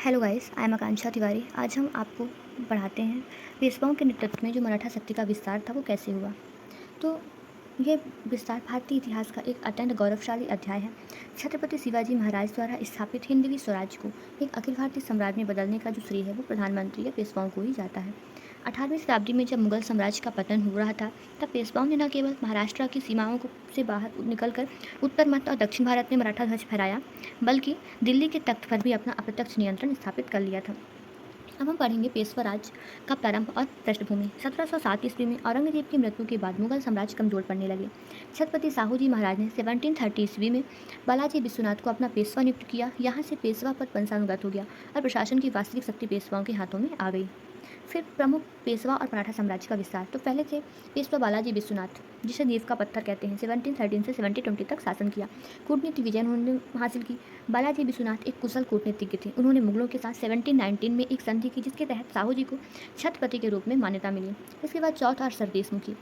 Hello guys, I am आकांक्षा तिवारी। आज हम आपको पढ़ाते हैं पेशवाओं के नेतृत्व में जो मराठा शक्ति का विस्तार था वो कैसे हुआ। तो ये विस्तार भारतीय इतिहास का एक अत्यंत गौरवशाली अध्याय है। छत्रपति शिवाजी महाराज द्वारा स्थापित हिंदवी स्वराज को एक अखिल भारतीय साम्राज्य में बदलने का जो श्रेय है वो प्रधानमंत्री या पेशवाओं को ही जाता है। 18वीं शताब्दी में जब मुगल साम्राज्य का पतन हो रहा था तब पेशवाओं ने न केवल महाराष्ट्र की सीमाओं से बाहर निकलकर उत्तर मध्य और दक्षिण भारत में मराठा ध्वज फहराया, बल्कि दिल्ली के तख्त पर भी अपना अप्रत्यक्ष नियंत्रण स्थापित कर लिया था। अब हम पढ़ेंगे पेशवा राज का प्रारंभ और पृष्ठभूमि। 1707 ईस्वी में औरंगजेब की मृत्यु के बाद मुगल साम्राज्य कमजोर पड़ने लगे। छत्रपति साहू जी महाराज ने 1730 ईस्वी में बालाजी विश्वनाथ को अपना पेशवा नियुक्त किया। यहाँ से पेशवा पद वंशानुगत हो गया और प्रशासन की वास्तविक शक्ति पेशवाओं के हाथों में आ गई। फिर प्रमुख पेशवा और मराठा साम्राज्य का विस्तार। तो पहले थे पेशवा बालाजी विश्वनाथ, जिसे नींव का पत्थर कहते हैं। 1713 से 1720 तक शासन किया। कूटनीति विजय उन्होंने हासिल की। बालाजी विश्वनाथ एक कुशल कूटनीतिज्ञ थे। उन्होंने मुगलों के साथ 1719 में एक संधि की, जिसके तहत साहू जी को छत्रपति के रूप में मान्यता मिली। इसके बाद चौथ और सरदेशमुखी।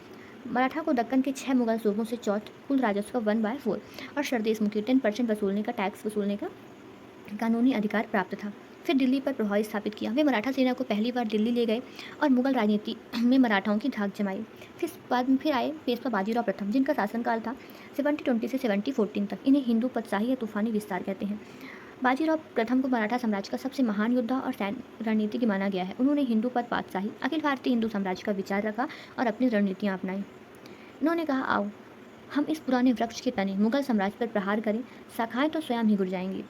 मराठा को दक्कन के 6 मुगल सूबों से चौथ कुल राजस्व का 1/4 और सरदेशमुखी 10% वसूलने का टैक्स वसूलने का कानूनी अधिकार प्राप्त था। फिर दिल्ली पर प्रभाव स्थापित किया। वे मराठा सेना को पहली बार दिल्ली ले गए और मुगल राजनीति में मराठाओं की धाक जमाई। फिर आए पेशवा बाजीराव प्रथम, जिनका शासनकाल था 1720 से 1714 तक। इन्हें हिंदू पदशाही या तूफानी विस्तार कहते हैं। बाजीराव प्रथम को मराठा साम्राज्य का सबसे महान योद्धा और रणनीतिज्ञ माना गया है। उन्होंने हिंदू पद पातशाही अखिल भारतीय हिंदू साम्राज्य का विचार रखा और अपनी रणनीतियाँ अपनाई। उन्होंने कहा, आओ हम इस पुराने वृक्ष के तने मुगल साम्राज्य पर प्रहार करें, शाखाएं तो स्वयं ही गिर जाएंगी।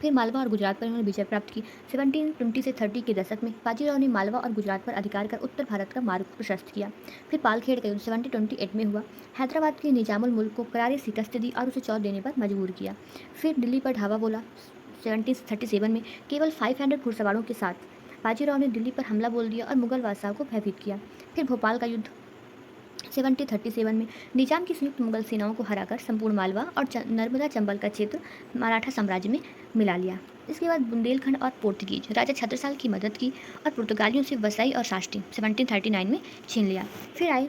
फिर मालवा और गुजरात पर उन्होंने विजय प्राप्त की। 1720 से 30 के दशक में बाजीराव ने मालवा और गुजरात पर अधिकार कर उत्तर भारत का मार्ग प्रशस्त किया। फिर पालखेड़ का युद्ध 1728 में हुआ। हैदराबाद के निजामुल मुल्क को करारी शिकस्त दी और उसे चौथ देने पर मजबूर किया। फिर दिल्ली पर धावा बोला। 1737 में केवल 500 घुड़सवारों के साथ बाजीराव ने दिल्ली पर हमला बोल दिया और मुगल बादशाह को भयभीत किया। फिर भोपाल का युद्ध 1737 में निजाम की संयुक्त मुगल सेनाओं को हराकर संपूर्ण मालवा और नर्मदा चंबल का क्षेत्र मराठा साम्राज्य में मिला लिया। इसके बाद बुंदेलखंड और पोर्तुगीज राजा छत्रसाल की मदद की और पुर्तगालियों से वसई और साष्टी 1739 में छीन लिया। फिर आए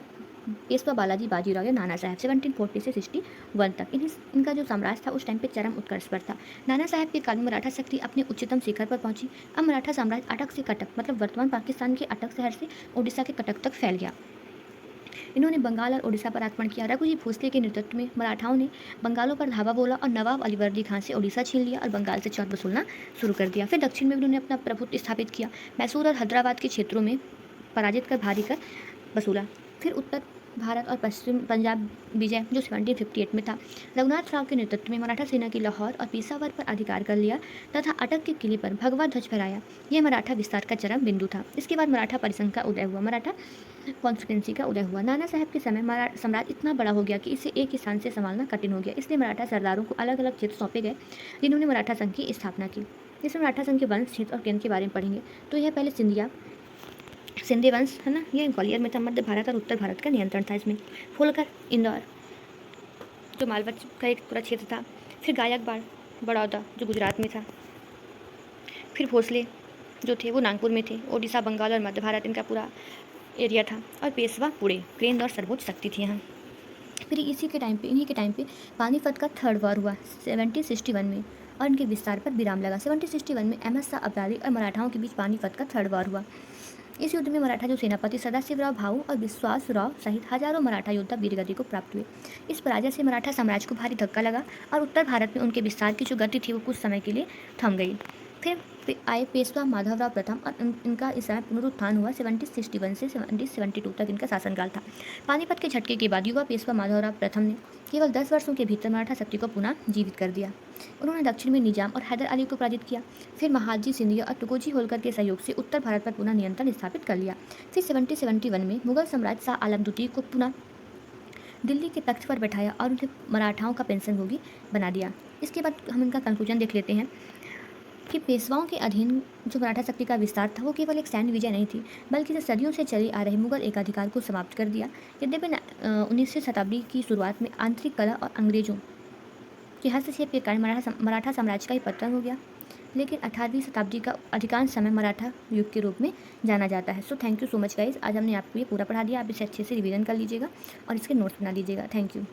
पेशवा बालाजी बाजीराव या नाना साहब 1740 से 61 तक। इनका जो साम्राज्य था उस टाइम पे चरम उत्कर्ष पर था। नाना साहब के काल में मराठा शक्ति अपने उच्चतम शिखर पर पहुंची। अब मराठा साम्राज्य अटक से कटक, मतलब वर्तमान पाकिस्तान के अटक शहर से उड़ीसा के कटक तक फैल गया। इन्होंने बंगाल और उड़ीसा पर आक्रमण किया। रघुजी भोसले के नेतृत्व में मराठाओं ने बंगालों पर धावा बोला और नवाब अलीवर्दी खान से उड़ीसा छीन लिया और बंगाल से चौथ वसूलना शुरू कर दिया। फिर दक्षिण में भी उन्होंने अपना प्रभुत्व स्थापित किया। मैसूर और हैदराबाद के क्षेत्रों में पराजित कर भारी कर वसूला। फिर उत्तर भारत और पश्चिम पंजाब विजय जो 1758 में था। रघुनाथ राव के नेतृत्व में मराठा सेना की लाहौर और पेशावर पर अधिकार कर लिया तथा अटक के किले पर भगवा ध्वज फहराया। यह मराठा विस्तार का चरम बिंदु था। इसके बाद मराठा परिसंघ का उदय हुआ, मराठा कॉन्स्टिट्यूंसी का उदय हुआ। नाना साहब के समय साम्राज्य इतना बड़ा हो गया कि इसे एक ही स्थान से संभालना कठिन हो गया। इसलिए मराठा सरदारों को अलग अलग क्षेत्र सौंपे गए, जिन्होंने मराठा संघ की स्थापना की। इसमें मराठा संघ के वंश, क्षेत्र और केंद्र के बारे में पढ़ेंगे। तो यह पहले सिंधी वंश है ना, ये ग्वालियर में था। मध्य भारत और उत्तर भारत का नियंत्रण था इसमें। होलकर इंदौर जो मालवा का एक पूरा क्षेत्र था। फिर गायकवाड़ बड़ौदा जो गुजरात में था। फिर भोसले जो थे वो नागपुर में थे। ओडिशा, बंगाल और मध्य भारत इनका पूरा एरिया था। और पेशवा पुणे केंद्र और सर्वोच्च शक्ति थी यहाँ। फिर इन्हीं के टाइम पे पानीपत का थर्ड वॉर हुआ 1761 में और इनके विस्तार पर विराम लगा। 1761 में अहमद शाह अब्दाली और मराठाओं के बीच पानीपत का थर्ड वॉर हुआ। इस युद्ध में मराठा जो सेनापति सदाशिवराव भाऊ और विश्वासराव सहित हजारों मराठा योद्धा वीरगति को प्राप्त हुए। इस पराजय से मराठा साम्राज्य को भारी धक्का लगा और उत्तर भारत में उनके विस्तार की जो गति थी वो कुछ समय के लिए थम गई। फिर आए पेशवा माधवराव प्रथम और इनका इस समय पुनरुत्थान हुआ। 1761 से 1772 तक इनका शासनकाल था। पानीपत के झटके के बाद युवा पेशवा माधवराव प्रथम ने केवल 10 वर्षों के भीतर मराठा शक्ति को पुनः जीवित कर दिया। उन्होंने दक्षिण में निजाम और हैदर अली को पराजित किया। फिर महादजी सिंधिया और तुकोजी होलकर के सहयोग से उत्तर भारत पर पुनः नियंत्रण स्थापित कर लिया। फिर 1771 में मुगल सम्राट शाह आलम द्वितीय को पुनः दिल्ली के तख्त पर बैठाया और उन्हें मराठाओं का पेंशन भोगी बना दिया। इसके बाद हम इनका कंक्लूजन देख लेते हैं कि पेशवाओं के अधीन जो मराठा शक्ति का विस्तार था वो केवल एक सैन्य विजय नहीं थी, बल्कि इसे सदियों से चले आ रहे मुगल एकाधिकार को समाप्त कर दिया। यद्यपि 19वीं शताब्दी की शुरुआत में आंतरिक कलह और अंग्रेजों के हस्तक्षेप के कारण मराठा साम्राज्य का ही पतन हो गया, लेकिन 18वीं शताब्दी का अधिकांश समय मराठा युग के रूप में जाना जाता है। So thank you so much guys. आज हमने आपको ये पूरा पढ़ा दिया। आप इसे अच्छे से रिवीजन कर लीजिएगा और इसके नोट्स बना लीजिएगा। Thank you.